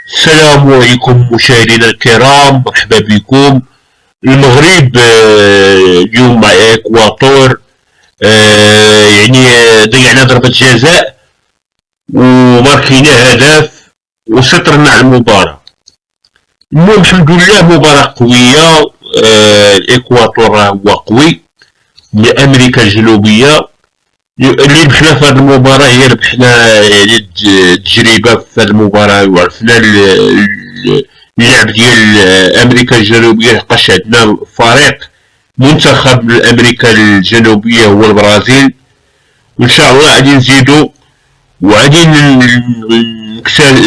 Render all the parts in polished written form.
السلام عليكم مشاهدينا الكرام، مرحبا بكم. المغرب اليوم مع اكوادور. ضيعنا ضربة جزاء وماركينا هدف وسيطرنا على المباراة. المهم الحمد لله مباراة قوية. الاكوادور هو قوي من امريكا الجنوبية. اللي ربحنا في هذه المباراة هي ربحنا التجربة في هذه المباراة، وعرفنا اللعب ديال أمريكا الجنوبية، لحقاش عندنا فريق منتخب أمريكا الجنوبية هو البرازيل، وإن شاء الله غادي نزيدو وغادي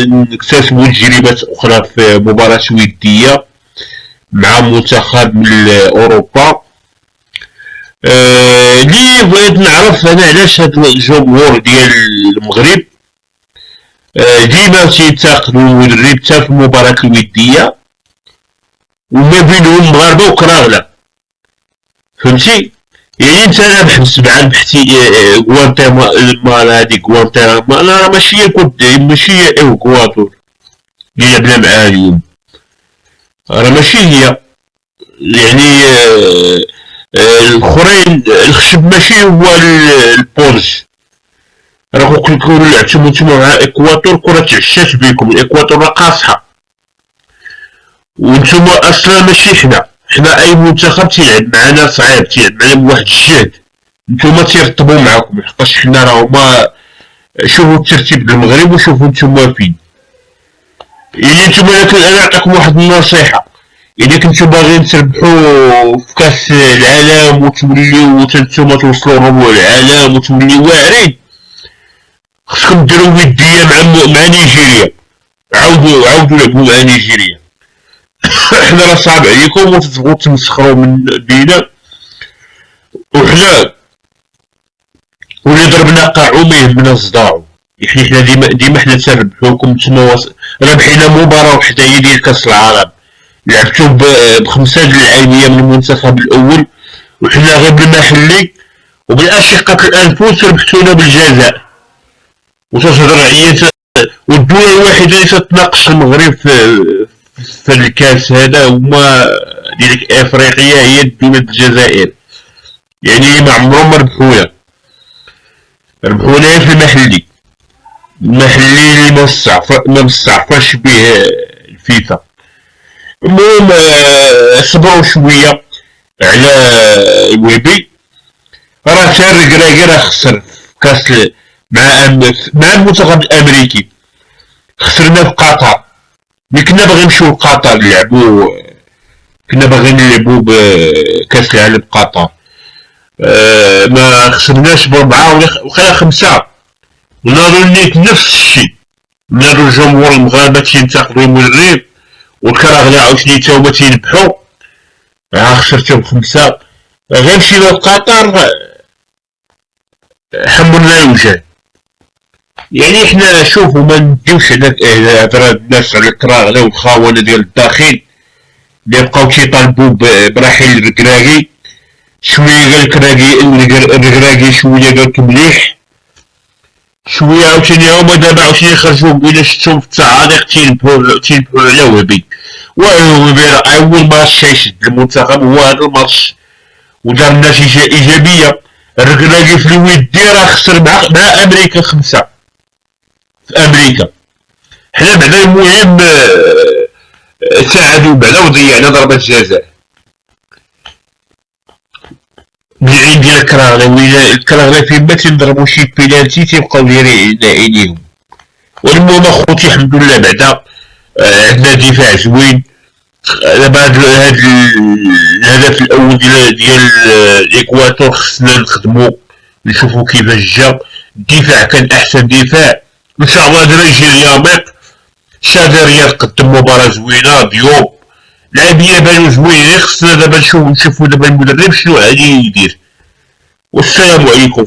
نكتسبو تجربات أخرى في مباراة ودية مع منتخب من أوروبا. اللي بغيت نعرف انا علاش هاد الجمهور ديال المغرب ديما تينتقدوا المدرب حتى في المباراة الودية، وما بينهم مغاربة وكراغلة، فهمتي؟ يعني انت انا بحبس مع بحتي غوانتيمالا، هاديك غوانتيمالا راه ماشي ماشي اكوادور اللي لعبنا معاها اليوم، راه ماشي هي. يعني الاخرين الخشب ماشي هو البولج. راه كنكونوا لعبتو نتوما مع اكوادور كرة تعشات بكم، الاكوادور راه قاصحة، وانتوما اصلا ماشي حنا اي منتخب تيلعب معنا صعيب، تيلعب معنا بواحد الجهد، نتوما تيرطبوا معاكم، لحقاش حنا راه هما. شوفوا الترتيب ديال المغرب وشوفوا نتوما فين. يعني نتوما انا نعطيكم واحد النصيحة، إذا كنتو باغيين تربحو في كاس العالم وتوليو نتوما توصلو ربع العالم وتوليو واعرين، خصكم ديرو ودية مع نيجيريا. عاودو لعبو مع نيجيريا. حنا راه صعب عليكم وتبغوا تمسخرو من بينا، وحنا واللي ضربنا قاعو ميهمنا صداعو. يعني حنا ديما حنا تنربحوكم، نتوما ربحينا مباراة وحدة هي ديال كاس العالم، لعبتو بخمسة د اللعيبية من المنتخب الأول، وحنا غير بالمحلي وبالأشقة الأنفس ربحتونا بالجزاء. وتتهضر عليا والدولة الوحيدة اللي تتناقش المغرب في الكاس هذا هما ديال افريقيا هي دولة الجزائر. يعني ما عمرهم ربحونا في المحلي اللي ما مستعفاش به الفيفا. المهم صبروا شوية على الويبي، راه تا الركراكي راه خسر في كاس مع المنتخب الامريكي، خسرنا في قطر. ملي كنا باغيين نمشيو لقطر كنا باغيين نلعبو بكاس العالم قطر، ما خسرناش بربعة ولا خمسة. وناضو نيت نفس الشيء، ناضو الجمهور المغاربة تينتقدو المدرب، والكراغلة عاوتاني تا هما تيربحو، خسرتو بخمسة. غير مشينا لقطر حمرنا الوجه. يعني حنا شوفو ما نديوش على هضرة الناس على الكراغلة والخونة ديال الداخل اللي بقاو تيطالبو برحيل الركراكي. شوية قال الركراكي شوية قالك مليح، شوية عاوتاني هما دابا عاوتاني خرجو بينا شفتهم في التعاليق تينبحو على وهبي. وهبي راه أول ماتش يشد المنتخب هو هذا الماتش ودار نتيجة إيجابية. الركراكي في الودي راه خسر مع أمريكا خمسة في أمريكا. حنا بعدا المهم ساعدو بعدا وضيعنا ضربة جزاء بالعين ديال الكراغلة. وإلا الكراغلة فين ما تنضربو شي بينالتي تيبقاو دايرين عينيهم. والمهم اخوتي الحمد لله بعدا عندنا دفاع زوين. دابا هاد الهدف الاول ديال الاكوادور خصنا نخدمو نشوفو كيفاش جا. الدفاع كان احسن دفاع. ان شاء الله نيجيريا ميق شادي رياض قدم مباراة زوينة. ديوب لاعبية بانو زوينين. خصنا دابا نشوفو دابا المدرب شنو غادي يدير. والسلام عليكم.